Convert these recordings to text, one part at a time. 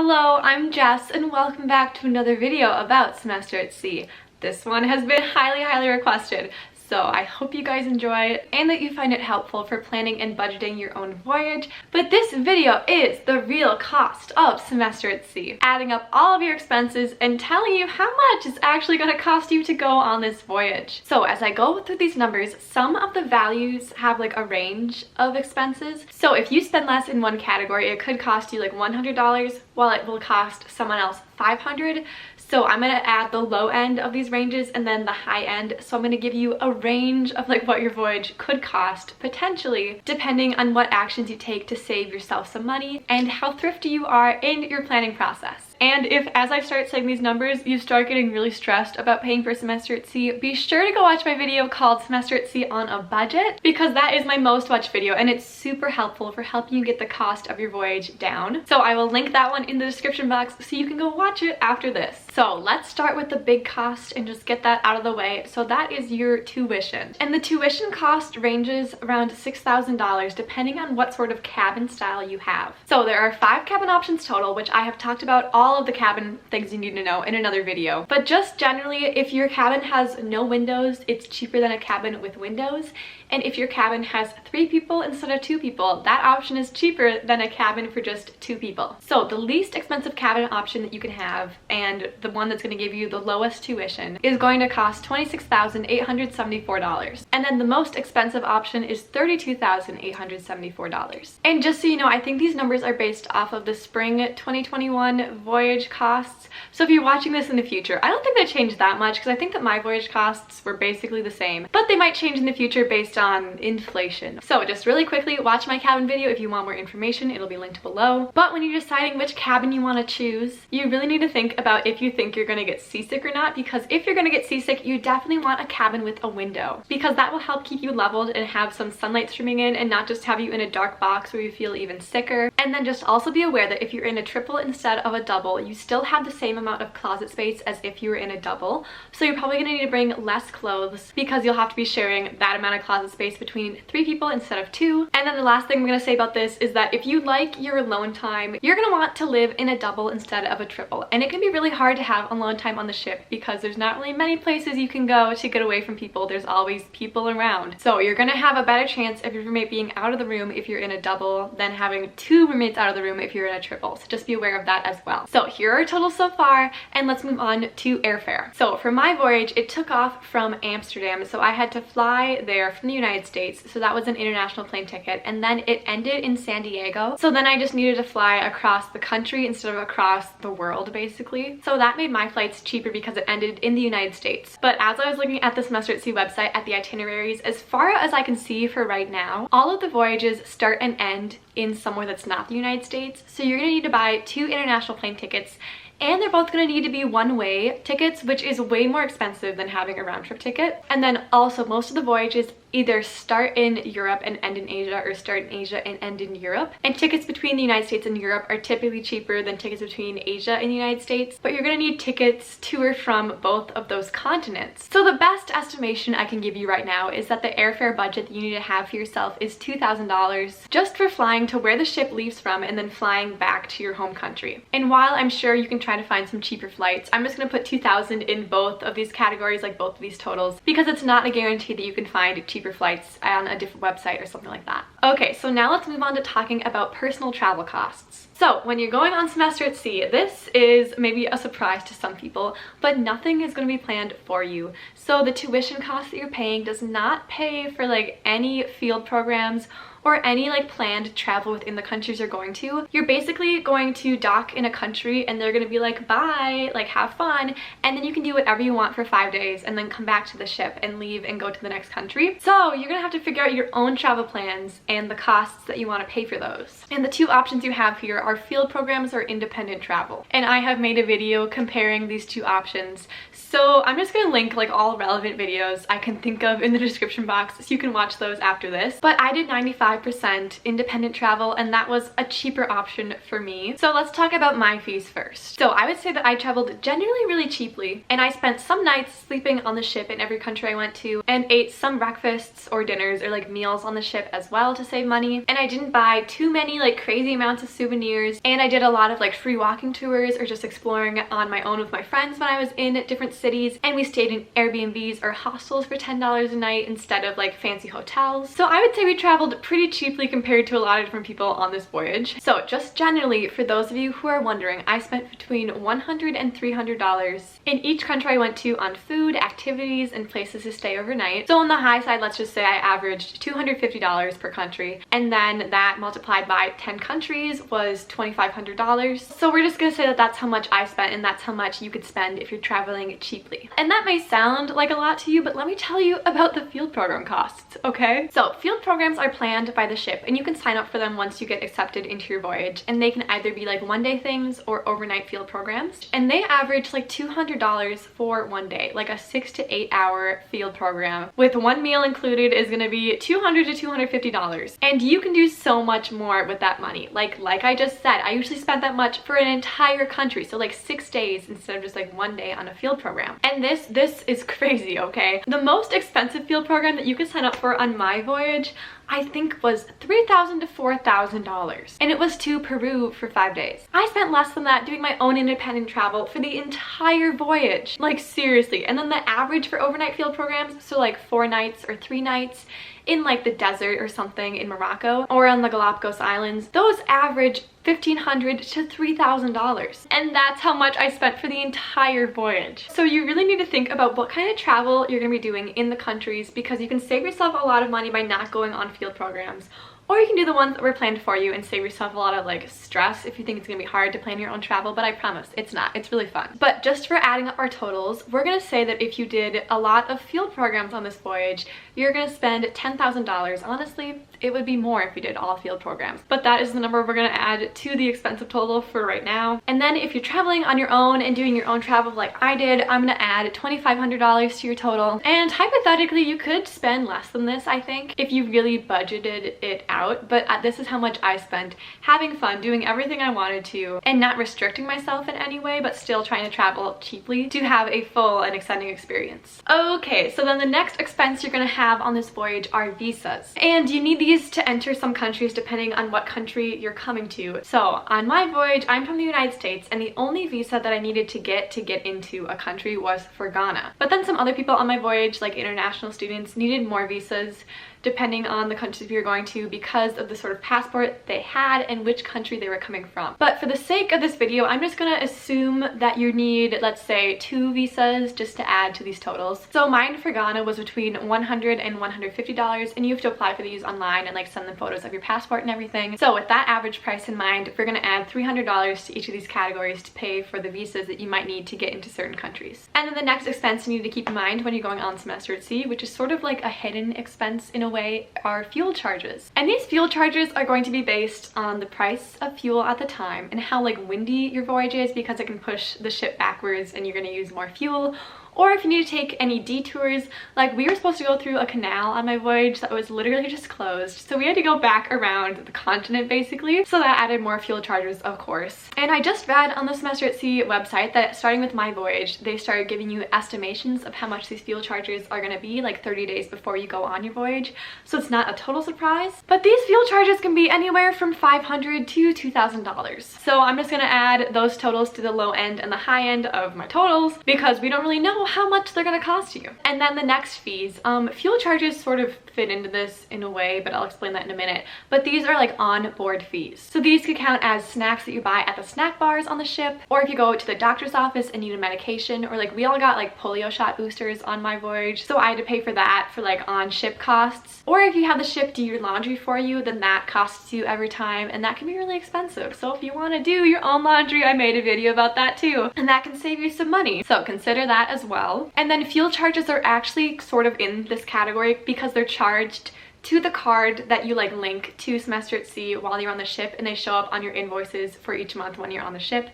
Hello, I'm Jess and welcome back to another video about semester at sea. This one has been highly requested, so I hope you guys enjoy it and that you find it helpful for planning and budgeting your own voyage. But this video is the real cost of semester at sea, adding up all of your expenses and telling you how much it's actually going to cost you to go on this voyage. So as I go through these numbers, some of the values have like a range of expenses. So if you spend less in one category, it could cost you like $100 while it will cost someone else $500. So I'm going to add the low end of these ranges and then the high end. So I'm going to give you a range of like what your voyage could cost potentially, depending on what actions you take to save yourself some money and how thrifty you are in your planning process. And if, as I start saying these numbers, you start getting really stressed about paying for semester at sea, be sure to go watch my video called Semester at Sea on a Budget, because that is my most watched video and it's super helpful for helping you get the cost of your voyage down. So I will link that one in the description box so you can go watch it after this. So let's start with the big cost and just get that out of the way. So that is your tuition. And the tuition cost ranges around $6,000 depending on what sort of cabin style you have. So there are 5 cabin options total, which I have talked about all of the cabin things you need to know in another video. But just generally, if your cabin has no windows, it's cheaper than a cabin with windows. And if your cabin has 3 people instead of 2 people, that option is cheaper than a cabin for just 2 people. So the least expensive cabin option that you can have, and the one that's going to give you the lowest tuition, is going to cost $26,874. And then the most expensive option is $32,874. And just so you know, I think these numbers are based off of the spring 2021 voyage costs. So if you're watching this in the future, I don't think they changed that much because I think that my voyage costs were basically the same, but they might change in the future based on inflation. So just really quickly, watch my cabin video if you want more information. It'll be linked below. But when you're deciding which cabin you want to choose, you really need to think about if you think you're going to get seasick or not, because if you're going to get seasick, you definitely want a cabin with a window, because that will help keep you leveled and have some sunlight streaming in and not just have you in a dark box where you feel even sicker. And then just also be aware that if you're in a triple instead of a double, you still have the same amount of closet space as if you were in a double. So you're probably going to need to bring less clothes because you'll have to be sharing that amount of closet space between 3 people instead of 2. And then the last thing I'm going to say about this is that if you like your alone time, you're going to want to live in a double instead of a triple. And it can be really hard to have alone time on the ship because there's not really many places you can go to get away from people. There's always people around. So you're going to have a better chance of your roommate being out of the room if you're in a double than having 2 roommates out of the room if you're in a triple. So just be aware of that as well. So here are our totals so far, and let's move on to airfare. So for my voyage, it took off from Amsterdam, so I had to fly there from the United States, so that was an international plane ticket, and then it ended in San Diego, so then I just needed to fly across the country instead of across the world basically. So that made my flights cheaper because it ended in the United States. But as I was looking at the Semester at Sea website at the itineraries, as far as I can see for right now, all of the voyages start and end in somewhere that's not the United States, so you're going to need to buy 2 international plane tickets, and they're both going to need to be one-way tickets, which is way more expensive than having a round-trip ticket. And then also most of the voyages either start in Europe and end in Asia, or start in Asia and end in Europe. And tickets between the United States and Europe are typically cheaper than tickets between Asia and the United States, but you're going to need tickets to or from both of those continents. So the best estimation I can give you right now is that the airfare budget that you need to have for yourself is $2,000 just for flying to where the ship leaves from and then flying back to your home country. And while I'm sure you can try to find some cheaper flights, I'm just going to put $2,000 in both of these categories, like both of these totals, because it's not a guarantee that you can find cheaper flights on a different website or something like that. Okay, so now let's move on to talking about personal travel costs. So when you're going on semester at sea, this is maybe a surprise to some people, but nothing is going to be planned for you. So the tuition cost that you're paying does not pay for like any field programs or any like planned travel within the countries you're going to. You're basically going to dock in a country and they're gonna be like, bye, like have fun, and then you can do whatever you want for 5 days and then come back to the ship and leave and go to the next country. So you're gonna have to figure out your own travel plans and the costs that you want to pay for those. And the 2 options you have here are field programs or independent travel. And I have made a video comparing these 2 options. So I'm just gonna link like all relevant videos I can think of in the description box so you can watch those after this. But I did 95 25% independent travel, and that was a cheaper option for me. So let's talk about my fees first. So I would say that I traveled generally really cheaply, and I spent some nights sleeping on the ship in every country I went to, and ate some breakfasts or dinners or like meals on the ship as well to save money. And I didn't buy too many like crazy amounts of souvenirs, and I did a lot of like free walking tours or just exploring on my own with my friends when I was in different cities, and we stayed in Airbnbs or hostels for $10 a night instead of like fancy hotels. So I would say we traveled pretty cheaply compared to a lot of different people on this voyage. So just generally, for those of you who are wondering, I spent between $100 and $300 in each country I went to on food, activities, and places to stay overnight. So on the high side, let's just say I averaged $250 per country, and then that multiplied by 10 countries was $2,500. So we're just gonna say that that's how much I spent, and that's how much you could spend if you're traveling cheaply. And that may sound like a lot to you, but let me tell you about the field program costs, okay? So field programs are planned by the ship, and you can sign up for them once you get accepted into your voyage, and they can either be like one-day things or overnight field programs, and they average like $200 for one day. Like a 6 to 8 hour field program with one meal included is gonna be $200 to $250, and you can do so much more with that money. Like I just said, I usually spent that much for an entire country, so like 6 days instead of just like one day on a field program. And this is crazy, okay? The most expensive field program that you could sign up for on my voyage, I think, was $3,000 to $4,000, and it was to Peru for 5 days. I spent less than that doing my own independent travel for the entire voyage, like seriously. And then the average for overnight field programs, so like 4 nights or 3 nights in like the desert or something in Morocco or on the Galapagos Islands, those average $1,500 to $3,000, and that's how much I spent for the entire voyage. So you really need to think about what kind of travel you're gonna be doing in the countries, because you can save yourself a lot of money by not going on field programs, or you can do the ones that were planned for you and save yourself a lot of like stress if you think it's gonna be hard to plan your own travel. But I promise it's not. It's really fun. But just for adding up our totals, we're gonna say that if you did a lot of field programs on this voyage, you're gonna spend $10,000. Honestly, it would be more if you did all field programs, but that is the number we're gonna add to the expensive total for right now. And then if you're traveling on your own and doing your own travel like I did, I'm gonna add $2,500 to your total. And hypothetically, you could spend less than this, I think, if you really budgeted it out. But this is how much I spent having fun, doing everything I wanted to, and not restricting myself in any way, but still trying to travel cheaply to have a full and exciting experience. Okay, so then the next expense you're gonna have on this voyage are visas. And you need these to enter some countries depending on what country you're coming to. So on my voyage, I'm from the United States, and the only visa that I needed to get into a country was for Ghana. But then some other people on my voyage, like international students, needed more visas depending on the countries we were going to, because of the sort of passport they had and which country they were coming from. But for the sake of this video, I'm just gonna assume that you need, let's say, 2 visas just to add to these totals. So mine for Ghana was between $100 and $150, and you have to apply for these online and like send them photos of your passport and everything. So with that average price in mind, we're gonna add $300 to each of these categories to pay for the visas that you might need to get into certain countries. And then the next expense you need to keep in mind when you're going on semester at sea, which is sort of like a hidden expense in a way, are fuel charges. And these fuel charges are going to be based on the price of fuel at the time and how like windy your voyage is, because it can push the ship backwards and you're going to use more fuel. Or if you need to take any detours, like we were supposed to go through a canal on my voyage that was literally just closed, so we had to go back around the continent basically, so that added more fuel charges, of course. And I just read on the Semester at Sea website that starting with my voyage, they started giving you estimations of how much these fuel charges are going to be like 30 days before you go on your voyage, so it's not a total surprise. But these fuel charges can be anywhere from $500 to $2,000. So I'm just going to add those totals to the low end and the high end of my totals, because we don't really know how much they're gonna cost you. And then the next fees, fuel charges sort of fit into this in a way, but I'll explain that in a minute. But these are like on-board fees. So these could count as snacks that you buy at the snack bars on the ship, or if you go to the doctor's office and need a medication, or like we all got like polio shot boosters on my voyage, so I had to pay for that for like on-ship costs. Or if you have the ship do your laundry for you, then that costs you every time, and that can be really expensive. So if you want to do your own laundry, I made a video about that too, and that can save you some money. So consider that as well. And then fuel charges are actually sort of in this category because they're charged to the card that you like link to semester at sea while you're on the ship, and they show up on your invoices for each month when you're on the ship.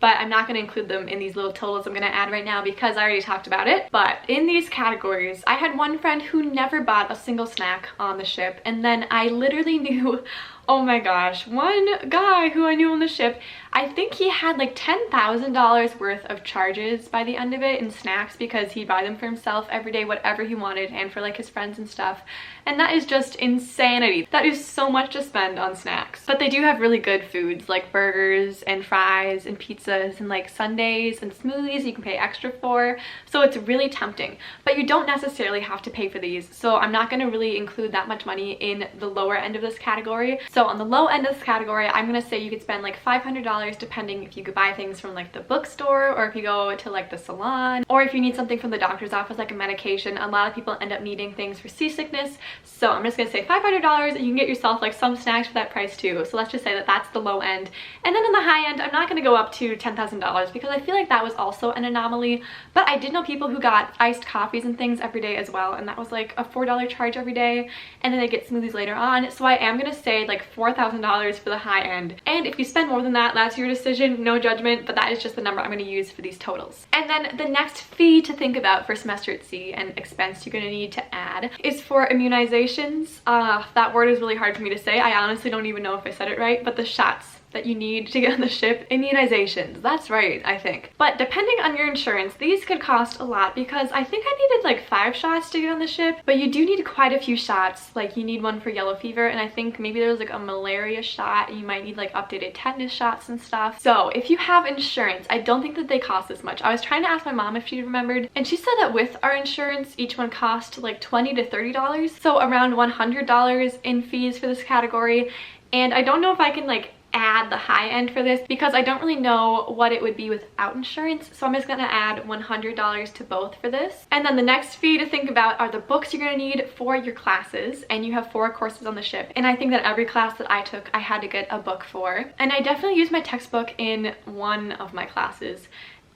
But I'm not going to include them in these little totals I'm going to add right now because I already talked about it. But in these categories, I had one friend who never bought a single snack on the ship, and then I literally knew, oh my gosh, one guy who I knew on the ship, I think he had like $10,000 worth of charges by the end of it in snacks because he'd buy them for himself every day, whatever he wanted, and for like his friends and stuff. And that is just insanity. That is so much to spend on snacks. But they do have really good foods like burgers and fries and pizzas and like sundaes and smoothies you can pay extra for. So it's really tempting. But you don't necessarily have to pay for these. So I'm not going to really include that much money in the lower end of this category. So on the low end of this category, I'm going to say you could spend like $500 depending if you could buy things from like the bookstore or if you go to like the salon or if you need something from the doctor's office like a medication. A lot of people end up needing things for seasickness. So I'm just gonna say $500 and you can get yourself like some snacks for that price too. So let's just say that that's the low end. And then in the high end, I'm not gonna go up to $10,000 because I feel like that was also an anomaly. But I did know people who got iced coffees and things every day as well, and that was like a $4 charge every day, and then they get smoothies later on. So I am gonna say like $4,000 for the high end. And if you spend more than that, that's your decision, no judgment, but that is just the number I'm gonna use for these totals. And then the next fee to think about for semester at sea and expense you're gonna need to add is for immunizations. That word is really hard for me to say. I honestly don't even know if I said it right, but the shots that you need to get on the ship. Immunizations, that's right, I think. But depending on your insurance, these could cost a lot because I think I needed like 5 shots to get on the ship, but you do need quite a few shots. Like you need one for yellow fever, and I think maybe there's like a malaria shot, and you might need like updated tetanus shots and stuff. So if you have insurance, I don't think that they cost this much. I was trying to ask my mom if she remembered, and she said that with our insurance, each one cost like $20 to $30. So around $100 in fees for this category. And I don't know if I can like add the high end for this because I don't really know what it would be without insurance, so I'm just gonna add $100 to both for this. And then the next fee to think about are the books you're gonna need for your classes, and you have 4 courses on the ship, and I think that every class that I took I had to get a book for, and I definitely used my textbook in one of my classes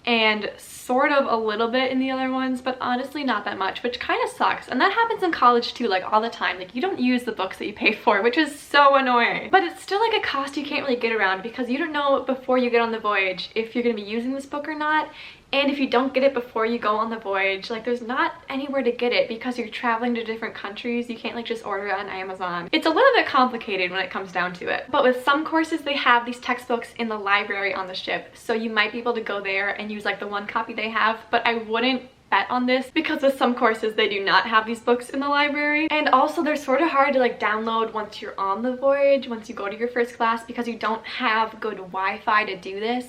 and sort of a little bit in the other ones, but honestly not that much, which kind of sucks. And that happens in college too, like all the time. Like you don't use the books that you pay for, which is so annoying. But it's still like a cost you can't really get around because you don't know before you get on the voyage if you're gonna be using this book or not. And if you don't get it before you go on the voyage, like there's not anywhere to get it because you're traveling to different countries. You can't like just order it on Amazon. It's a little bit complicated when it comes down to it. But with some courses, they have these textbooks in the library on the ship. So you might be able to go there and use like the one copy they have, but I wouldn't bet on this because with some courses they do not have these books in the library. And also they're sort of hard to like download once you're on the voyage, once you go to your first class, because you don't have good Wi-Fi to do this.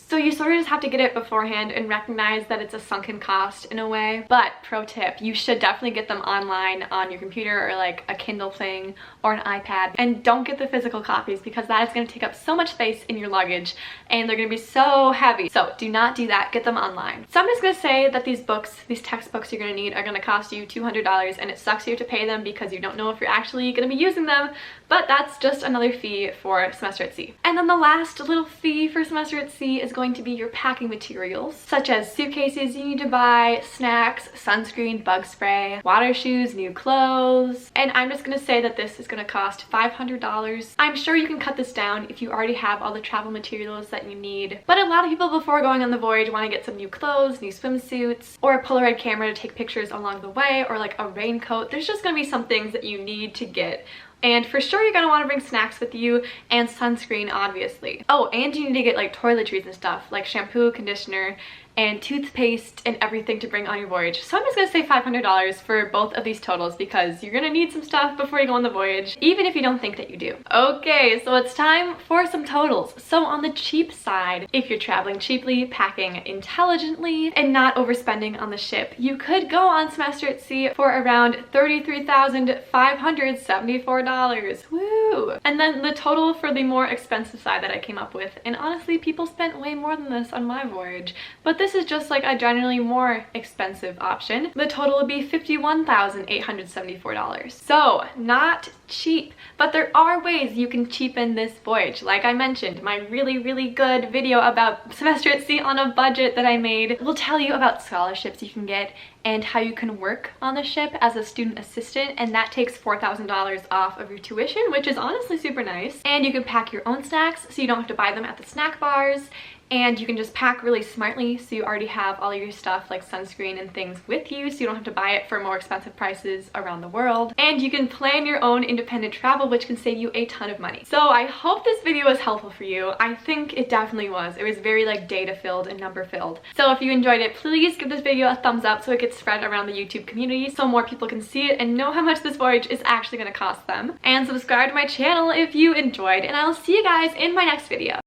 So you sort of just have to get it beforehand and recognize that it's a sunken cost in a way. But pro tip, you should definitely get them online on your computer or like a Kindle thing or an iPad. And don't get the physical copies because that is going to take up so much space in your luggage and they're going to be so heavy. So do not do that, get them online. So I'm just going to say that these books, these textbooks you're going to need are going to cost you $200, and it sucks you have to pay them because you don't know if you're actually going to be using them, but that's just another fee for semester at sea. And then the last little fee for semester at sea is going to be your packing materials, such as suitcases you need to buy, snacks, sunscreen, bug spray, water shoes, new clothes. And I'm just gonna say that this is gonna cost $500. I'm sure you can cut this down if you already have all the travel materials that you need, but a lot of people before going on the voyage want to get some new clothes, new swimsuits, or a Polaroid camera to take pictures along the way, or like a raincoat. There's just gonna be some things that you need to get. And for sure you're gonna wanna bring snacks with you and sunscreen, obviously. Oh, and you need to get like toiletries and stuff, like shampoo, conditioner, and toothpaste and everything to bring on your voyage. So I'm just gonna say $500 for both of these totals because you're gonna need some stuff before you go on the voyage, even if you don't think that you do. Okay, so it's time for some totals. So on the cheap side, if you're traveling cheaply, packing intelligently, and not overspending on the ship, you could go on semester at sea for around $33,574. Woo! And then the total for the more expensive side that I came up with, and honestly, people spent way more than this on my voyage, but this is just like a generally more expensive option. The total would be $51,874. So not cheap, but there are ways you can cheapen this voyage. Like I mentioned, my really good video about semester at sea on a budget that I made will tell you about scholarships you can get and how you can work on the ship as a student assistant, and that takes $4,000 off of your tuition, which is honestly super nice. And you can pack your own snacks so you don't have to buy them at the snack bars, and you can just pack really smartly so you already have all your stuff like sunscreen and things with you so you don't have to buy it for more expensive prices around the world. And you can plan your own independent travel, which can save you a ton of money. So I hope this video was helpful for you. I think it definitely was. It was very like data filled and number filled. So if you enjoyed it, please give this video a thumbs up so it gets spread around the YouTube community so more people can see it and know how much this voyage is actually going to cost them. And subscribe to my channel if you enjoyed, and I'll see you guys in my next video.